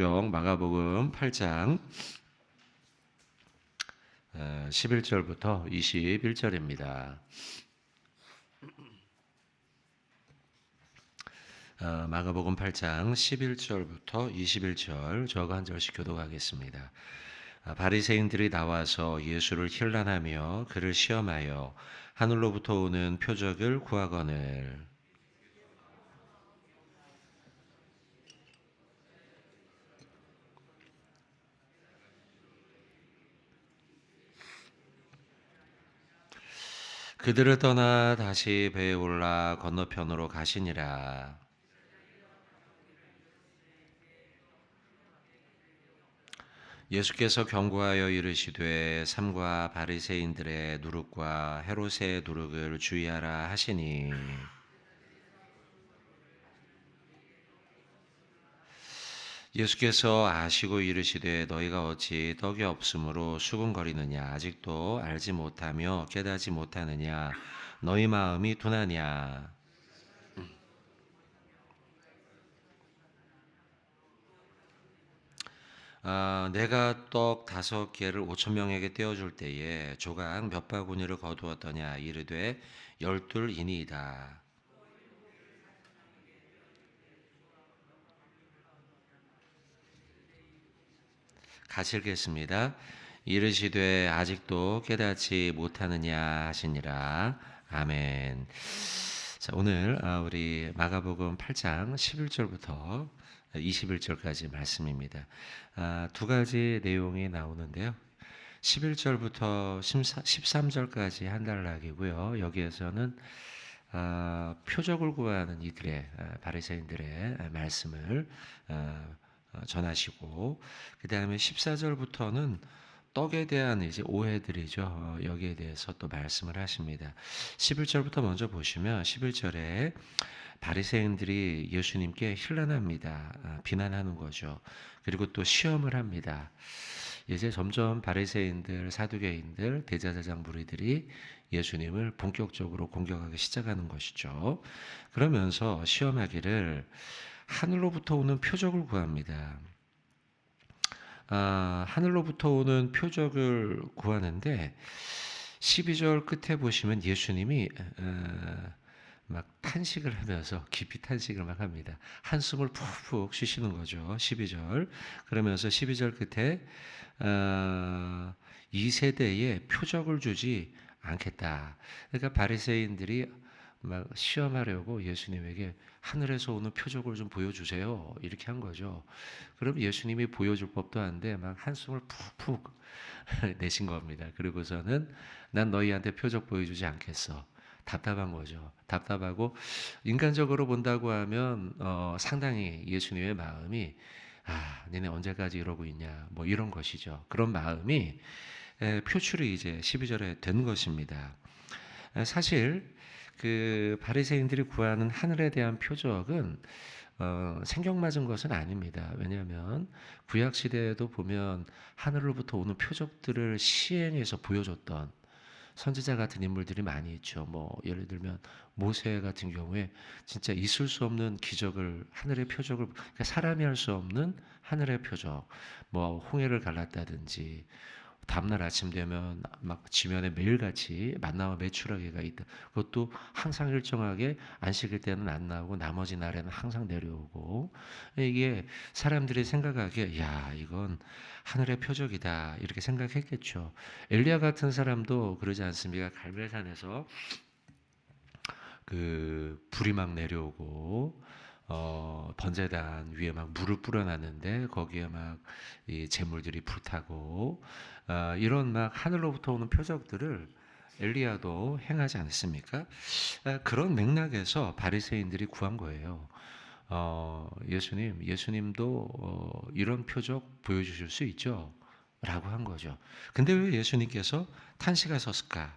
마가복음 8장 11절부터 21절입니다. 마가복음 8장 11절부터 21절 저거 한 절씩 교독하겠습니다. 바리새인들이 나와서 예수를 힐난하며 그를 시험하여 하늘로부터 오는 표적을 구하거늘 그들을 떠나 다시 배에 올라 건너편으로 가시니라. 예수께서 경고하여 이르시되 삼가 바리새인들의 누룩과 헤롯의 누룩을 주의하라 하시니 예수께서 아시고 이르시되 너희가 어찌 떡이 없으므로 수군거리느냐 아직도 알지 못하며 깨닫지 못하느냐 너희 마음이 둔하냐. 내가 떡 5개를 5,000명에게 떼어줄 때에 조각 몇 바구니를 거두었더냐 이르되 12이니이다. 같이 읽겠습니다. 이르시되 아직도 깨닫지 못하느냐 하시니라. 아멘. 자, 오늘 우리 마가복음 8장 11절부터 21절까지 말씀입니다. 두 가지 내용이 나오는데요. 11절부터 13절까지 한 단락이고요. 여기에서는 표적을 구하는 이들의 바리새인들의 말씀을 전하시고, 그 다음에 14절부터는 떡에 대한 이제 오해들이죠. 여기에 대해서 또 말씀을 하십니다. 11절부터 먼저 보시면 11절에 바리새인들이 예수님께 힐난합니다. 비난하는 거죠. 그리고 또 시험을 합니다. 이제 점점 바리새인들, 사두개인들, 대제사장 무리들이 예수님을 본격적으로 공격하기 시작하는 것이죠. 그러면서 시험하기를 하늘로부터 오는 표적을 구합니다. 하늘로부터 오는 표적을 구하는데 12절 끝에 보시면 예수님이 막 탄식을 하면서 깊이 탄식을 막 합니다. 한숨을 푹푹 쉬시는 거죠. 12절. 그러면서 12절 끝에 이 세대에 표적을 주지 않겠다. 그러니까 바리새인들이 막 시험하려고 예수님에게 하늘에서 오는 표적을 좀 보여주세요. 이렇게 한 거죠. 그럼 예수님이 보여줄 법도 한데 막 한숨을 푹푹 내신 겁니다. 그리고서는 난 너희한테 표적 보여주지 않겠어. 답답한 거죠. 답답하고 인간적으로 본다고 하면 상당히 예수님의 마음이 니네 언제까지 이러고 있냐 뭐 이런 것이죠. 그런 마음이 표출이 이제 12절에 된 것입니다. 사실 그 바리새인들이 구하는 하늘에 대한 표적은 생경맞은 것은 아닙니다. 왜냐하면 구약 시대에도 보면 하늘로부터 오는 표적들을 시행해서 보여줬던 선지자 같은 인물들이 많이 있죠. 뭐 예를 들면 모세 같은 경우에 진짜 있을 수 없는 기적을 하늘의 표적을 그러니까 사람이 할 수 없는 하늘의 표적, 뭐 홍해를 갈랐다든지 다음날 아침 되면 막 지면에 매일같이 만나와 메추라기가 있다. 그것도 항상 일정하게 안식일 때는 안 나오고 나머지 날에는 항상 내려오고 이게 사람들이 생각하기에 야 이건 하늘의 표적이다 이렇게 생각했겠죠. 엘리야 같은 사람도 그러지 않습니까? 갈멜산에서 그 불이 막 내려오고 번제단 위에 막 물을 뿌려놨는데 거기에 막 이 재물들이 불타고 이런 막 하늘로부터 오는 표적들을 엘리야도 행하지 않습니까? 그런 맥락에서 바리새인들이 구한 거예요. 예수님도 이런 표적 보여주실 수 있죠? 라고 한 거죠. 근데 왜 예수님께서 탄식하셨을까?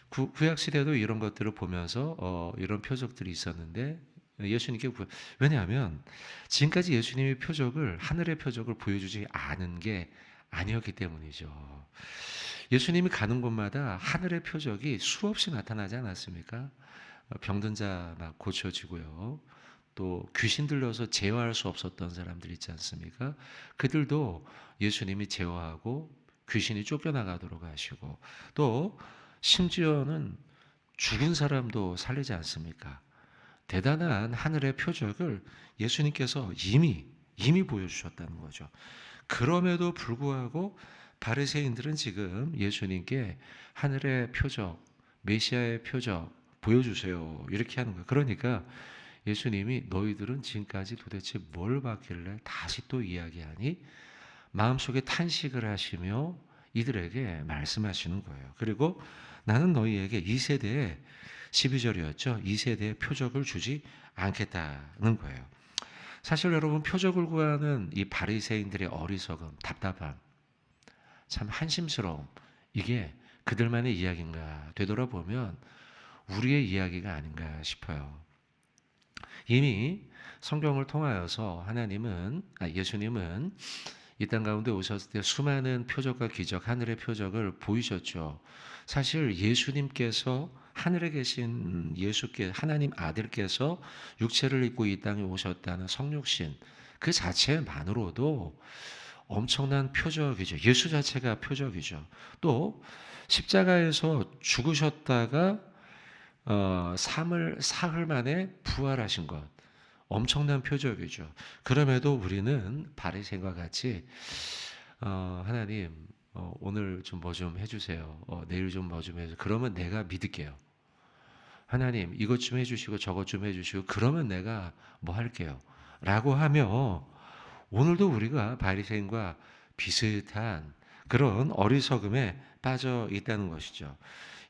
구약 시대도 이런 것들을 보면서 이런 표적들이 있었는데 예수님께 왜냐하면 지금까지 예수님의 표적을 하늘의 표적을 보여주지 않은 게 아니었기 때문이죠. 예수님이 가는 곳마다 하늘의 표적이 수없이 나타나지 않았습니까? 병든 자 막 고쳐지고요. 또 귀신 들려서 제어할 수 없었던 사람들 있지 않습니까? 그들도 예수님이 제어하고 귀신이 쫓겨나가도록 하시고, 또 심지어는 죽은 사람도 살리지 않습니까? 대단한 하늘의 표적을 예수님께서 이미 보여주셨다는 거죠. 그럼에도 불구하고 바리새인들은 지금 예수님께 하늘의 표적, 메시아의 표적 보여주세요, 이렇게 하는 거예요. 그러니까 예수님이 너희들은 지금까지 도대체 뭘 봤길래 다시 또 이야기하니? 마음속에 탄식을 하시며 이들에게 말씀하시는 거예요. 그리고 나는 너희에게 이 세대에 12절이었죠. 이 세대에 표적을 주지 않겠다는 거예요. 사실 여러분, 표적을 구하는 이 바리새인들의 어리석음, 답답함, 참 한심스러움, 이게 그들만의 이야기인가 되돌아보면 우리의 이야기가 아닌가 싶어요. 이미 성경을 통하여서 예수님은 이 땅 가운데 오셨을 때 수많은 표적과 기적, 하늘의 표적을 보이셨죠. 사실 예수님께서, 하늘에 계신 예수께, 하나님 아들께서 육체를 입고 이 땅에 오셨다는 성육신, 그 자체만으로도 엄청난 표적이죠. 예수 자체가 표적이죠. 또 십자가에서 죽으셨다가 사흘 만에 부활하신 것, 엄청난 표적이죠. 그럼에도 우리는 바리새인과 같이 하나님, 오늘 좀 뭐 좀 해주세요. 내일 좀 뭐 좀 해주세요. 그러면 내가 믿을게요. 하나님, 이것 좀 해주시고 저것 좀 해주시고 그러면 내가 뭐 할게요. 라고 하며 오늘도 우리가 바리새인과 비슷한 그런 어리석음에 빠져 있다는 것이죠.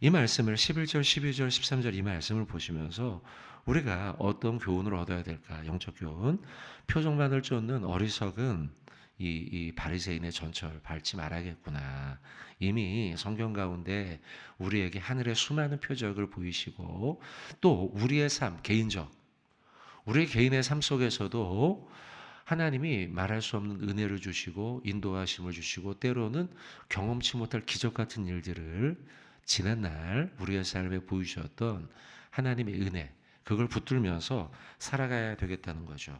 이 말씀을 11절, 12절, 13절 이 말씀을 보시면서 우리가 어떤 교훈을 얻어야 될까? 영적 교훈. 표적만을 쫓는 어리석은 이 바리새인의 전철 밟지 말아야겠구나. 이미 성경 가운데 우리에게 하늘의 수많은 표적을 보이시고, 또 우리의 삶, 우리 개인의 삶 속에서도 하나님이 말할 수 없는 은혜를 주시고 인도하심을 주시고, 때로는 경험치 못할 기적 같은 일들을 지난날 우리의 삶에 보이셨던 하나님의 은혜, 그걸 붙들면서 살아가야 되겠다는 거죠.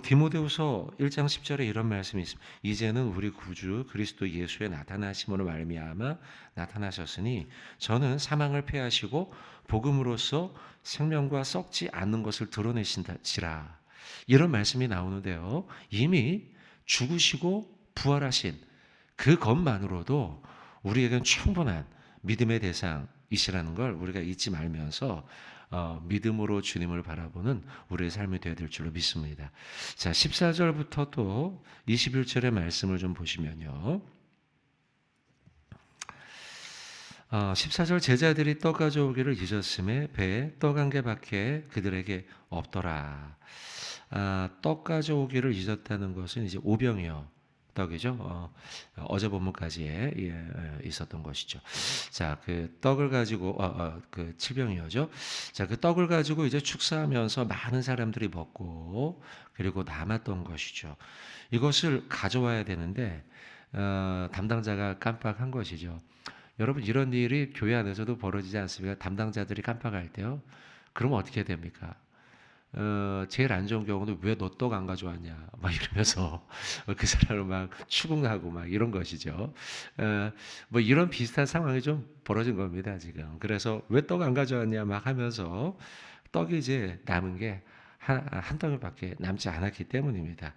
디모데후서 1장 10절에 이런 말씀이 있습니다. 이제는 우리 구주 그리스도 예수의 나타나심으로 말미암아 나타나셨으니 저는 사망을 패하시고 복음으로써 생명과 썩지 않는 것을 드러내신다지라. 이런 말씀이 나오는데요. 이미 죽으시고 부활하신 그것만으로도 우리에겐 충분한 믿음의 대상이시라는 걸 우리가 잊지 말면서 믿음으로 주님을 바라보는 우리의 삶이 되어야 될 줄로 믿습니다. 자, 14절부터 또 21절의 말씀을 좀 보시면요. 14절, 제자들이 떡 가져오기를 잊었음에 배에 떡 한 개밖에 그들에게 없더라. 떡 가져오기를 잊었다는 것은 이제 오병이어 떡이죠. 어제 본문까지에 있었던 것이죠. 자, 그 떡을 가지고 그 칠병이어죠. 자, 그 떡을 가지고 이제 축사하면서 많은 사람들이 먹고 그리고 남았던 것이죠. 이것을 가져와야 되는데 담당자가 깜빡한 것이죠. 여러분, 이런 일이 교회 안에서도 벌어지지 않습니까? 담당자들이 깜빡할 때요. 그러면 어떻게 됩니까? 제일 안 좋은 경우는 왜 너 떡 안 가져왔냐 막 이러면서 그 사람을 막 추궁하고 막 이런 것이죠. 뭐 이런 비슷한 상황이 좀 벌어진 겁니다 지금. 그래서 왜 떡 안 가져왔냐 막 하면서 떡이 이제 남은 게 한 덩이밖에 남지 않았기 때문입니다.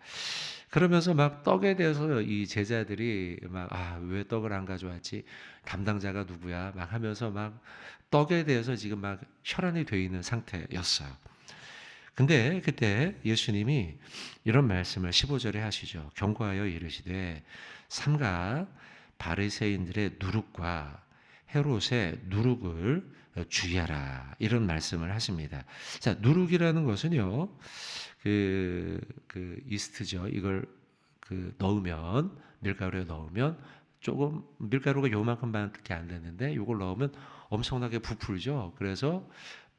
그러면서 막 떡에 대해서 이 제자들이 막 왜 떡을 안 가져왔지? 담당자가 누구야? 막 하면서 막 떡에 대해서 지금 막 혈안이 돼 있는 상태였어요. 근데 그때 예수님이 이런 말씀을 15절에 하시죠. 경고하여 이르시되 삼가 바리새인들의 누룩과 헤롯의 누룩을 주의하라, 이런 말씀을 하십니다. 자, 누룩이라는 것은요, 그 이스트죠. 이걸 넣으면, 밀가루에 넣으면 조금, 밀가루가 요만큼밖에 안 되는데 이걸 넣으면 엄청나게 부풀죠. 그래서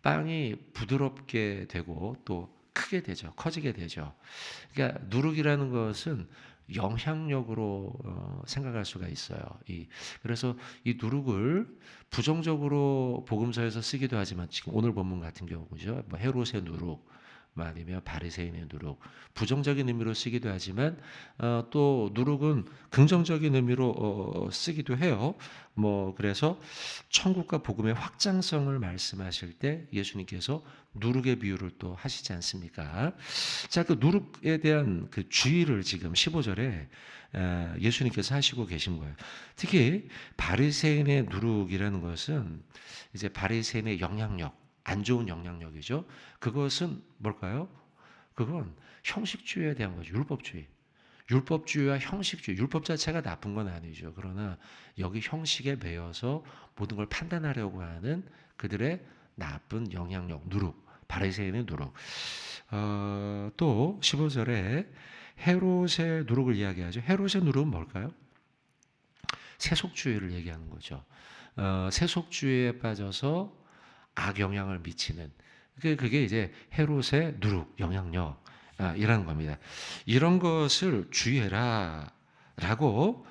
빵이 부드럽게 되고 또 크게 되죠. 커지게 되죠. 그러니까 누룩이라는 것은 영향력으로 생각할 수가 있어요. 그래서 이 누룩을 부정적으로 복음서에서 쓰기도 하지만 지금 오늘 본문 같은 경우죠. 뭐 헤롯의 누룩, 아니면 바리새인의 누룩, 부정적인 의미로 쓰기도 하지만 또 누룩은 긍정적인 의미로 쓰기도 해요. 그래서 천국과 복음의 확장성을 말씀하실 때 예수님께서 누룩의 비유를 또 하시지 않습니까? 자, 그 누룩에 대한 그 주의를 지금 15절에 예수님께서 하시고 계신 거예요. 특히 바리새인의 누룩이라는 것은 이제 바리새인의 영향력, 안 좋은 영향력이죠. 그것은 뭘까요? 그건 형식주의에 대한 거죠. 율법주의. 율법주의와 형식주의. 율법 자체가 나쁜 건 아니죠. 그러나 여기 형식에 매여서 모든 걸 판단하려고 하는 그들의 나쁜 영향력, 누룩, 바리새인의 누룩. 또 15절에 헤롯의 누룩을 이야기하죠. 헤롯의 누룩은 뭘까요? 세속주의를 얘기하는 거죠. 세속주의에 빠져서 악영향을 미치는 그게 이제 헤롯의 누룩, 영향력 이라는 겁니다. 이런 것을 주의해라 라고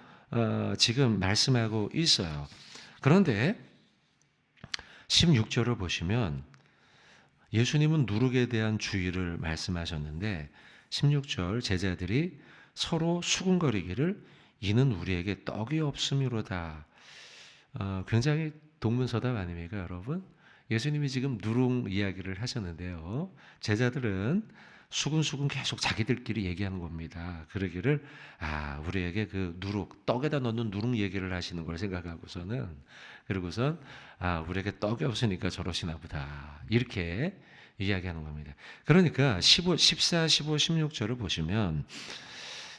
지금 말씀하고 있어요. 그런데 16절을 보시면 예수님은 누룩에 대한 주의를 말씀하셨는데 16절 제자들이 서로 수군거리기를 이는 우리에게 떡이 없음이로다. 굉장히 동문서답 아닙니까, 여러분? 예수님이 지금 누룩 이야기를 하셨는데요. 제자들은 수근수근 계속 자기들끼리 얘기하는 겁니다. 그러기를 우리에게 그 누룩, 떡에다 넣는 누룩 얘기를 하시는 걸 생각하고서는 그리고선 우리에게 떡이 없으니까 저러시나 보다. 이렇게 이야기하는 겁니다. 그러니까 14, 15, 16절을 보시면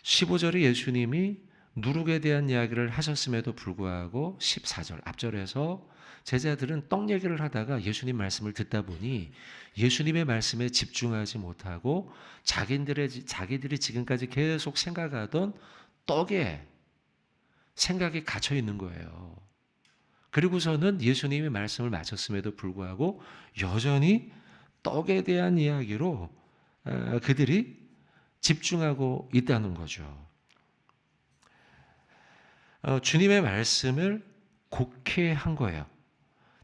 15절에 예수님이 누룩에 대한 이야기를 하셨음에도 불구하고 14절 앞절에서 제자들은 떡 얘기를 하다가 예수님 말씀을 듣다 보니 예수님의 말씀에 집중하지 못하고 자기들이 지금까지 계속 생각하던 떡에 생각이 갇혀 있는 거예요. 그리고서는 예수님이 말씀을 마쳤음에도 불구하고 여전히 떡에 대한 이야기로 그들이 집중하고 있다는 거죠. 주님의 말씀을 곡해한 거예요.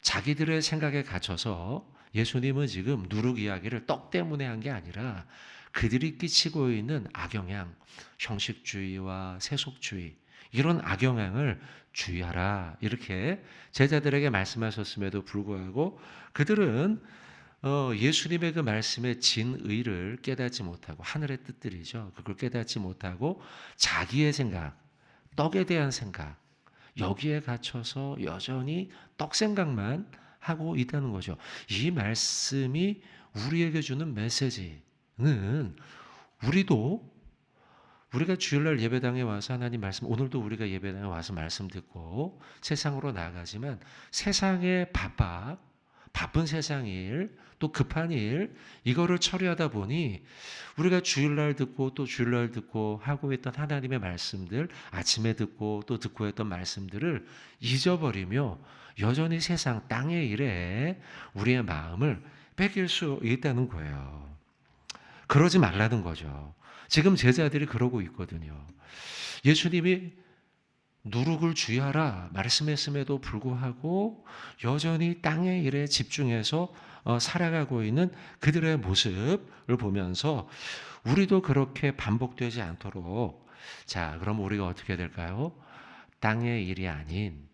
자기들의 생각에 갇혀서 예수님은 지금 누룩 이야기를 떡 때문에 한 게 아니라 그들이 끼치고 있는 악영향, 형식주의와 세속주의 이런 악영향을 주의하라 이렇게 제자들에게 말씀하셨음에도 불구하고 그들은 예수님의 그 말씀의 진의를 깨닫지 못하고 하늘의 뜻들이죠. 그걸 깨닫지 못하고 자기의 생각, 떡에 대한 생각 여기에 갇혀서 여전히 떡 생각만 하고 있다는 거죠. 이 말씀이 우리에게 주는 메시지는 우리가 주일날 예배당에 와서 하나님 말씀 오늘도 우리가 예배당에 와서 말씀 듣고 세상으로 나아가지만 세상에 바쁜 세상 일, 또 급한 일 이거를 처리하다 보니 우리가 주일날 듣고 또 주일날 듣고 하고 있던 하나님의 말씀들 아침에 듣고 또 듣고 했던 말씀들을 잊어버리며 여전히 세상 땅의 일에 우리의 마음을 뺏길 수 있다는 거예요. 그러지 말라는 거죠. 지금 제자들이 그러고 있거든요. 예수님이 누룩을 주의하라 말씀했음에도 불구하고 여전히 땅의 일에 집중해서 살아가고 있는 그들의 모습을 보면서 우리도 그렇게 반복되지 않도록 자, 그럼 우리가 어떻게 될까요? 땅의 일이 아닌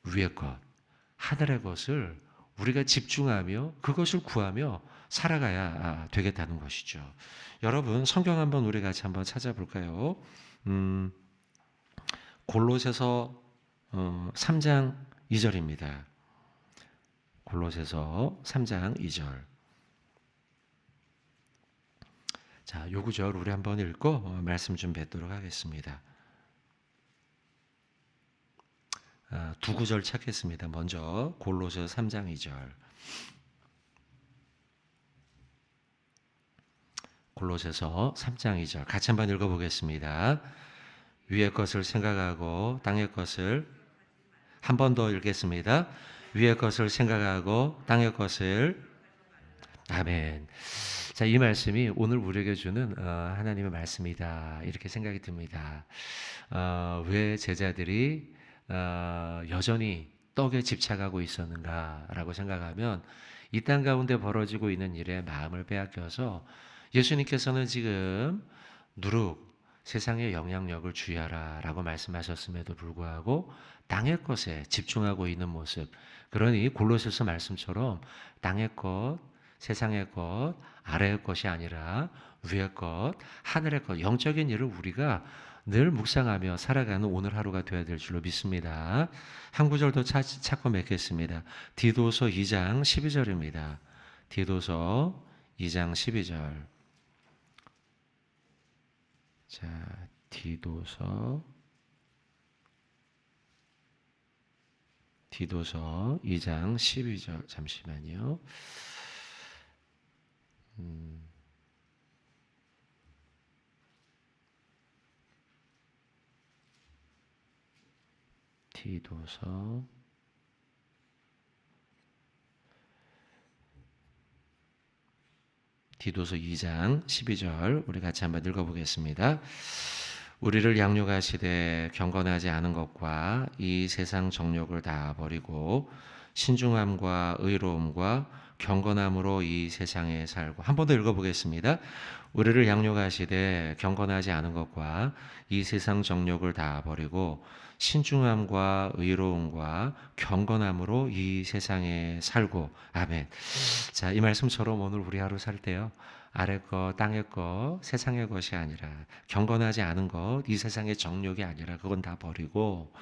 위의 것, 하늘의 것을 우리가 집중하며 그것을 구하며 살아가야 되겠다는 것이죠. 여러분 성경 한번 우리 같이 한번 찾아볼까요? 골로새서 3장 2절입니다. 골로새서 3장 2절. 자, 요 구절 우리 한번 읽고 말씀 좀 뵙도록 하겠습니다. 두 구절 찾겠습니다. 먼저 골로새 3장 2절. 골로새서 3장 2절 같이 한번 읽어보겠습니다. 위의 것을 생각하고 땅의 것을 한 번 더 읽겠습니다. 위의 것을 생각하고 땅의 것을 아멘. 자, 이 말씀이 오늘 우리에게 주는 하나님의 말씀이다 이렇게 생각이 듭니다. 왜 제자들이 여전히 떡에 집착하고 있었는가라고 생각하면 이 땅 가운데 벌어지고 있는 일에 마음을 빼앗겨서 예수님께서는 지금 누룩 세상의 영향력을 주의하라라고 말씀하셨음에도 불구하고 땅의 것에 집중하고 있는 모습. 그러니 골로새서 말씀처럼 땅의 것, 세상의 것, 아래의 것이 아니라 위의 것, 하늘의 것, 영적인 일을 우리가 늘 묵상하며 살아가는 오늘 하루가 되어야 될 줄로 믿습니다. 한 구절 더 찾고 맺겠습니다. 디도서 2장 12절입니다. 디도서 2장 12절. 자, 디도서 2장 12절. 잠시만요. 디도서 2장 12절 우리 같이 한번 읽어보겠습니다. 우리를 양육하시되 경건하지 않은 것과 이 세상 정욕을 다 버리고 신중함과 의로움과 경건함으로 이 세상에 살고. 한 번 더 읽어보겠습니다. 우리를 양육하시되 경건하지 않은 것과 이 세상 정욕을 다 버리고 신중함과 의로움과 경건함으로 이 세상에 살고. 아멘. 자, 이 말씀처럼 오늘 우리 하루 살 때요, 아래 것, 땅의 것, 세상의 것이 아니라, 경건하지 않은 것, 이 세상의 정욕이 아니라 그건 다 버리고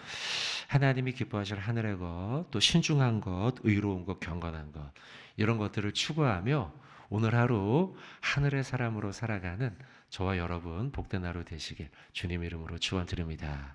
하나님이 기뻐하실 하늘의 것, 또 신중한 것, 의로운 것, 경건한 것, 이런 것들을 추구하며 오늘 하루 하늘의 사람으로 살아가는 저와 여러분 복된 하루 되시길 주님 이름으로 축원드립니다.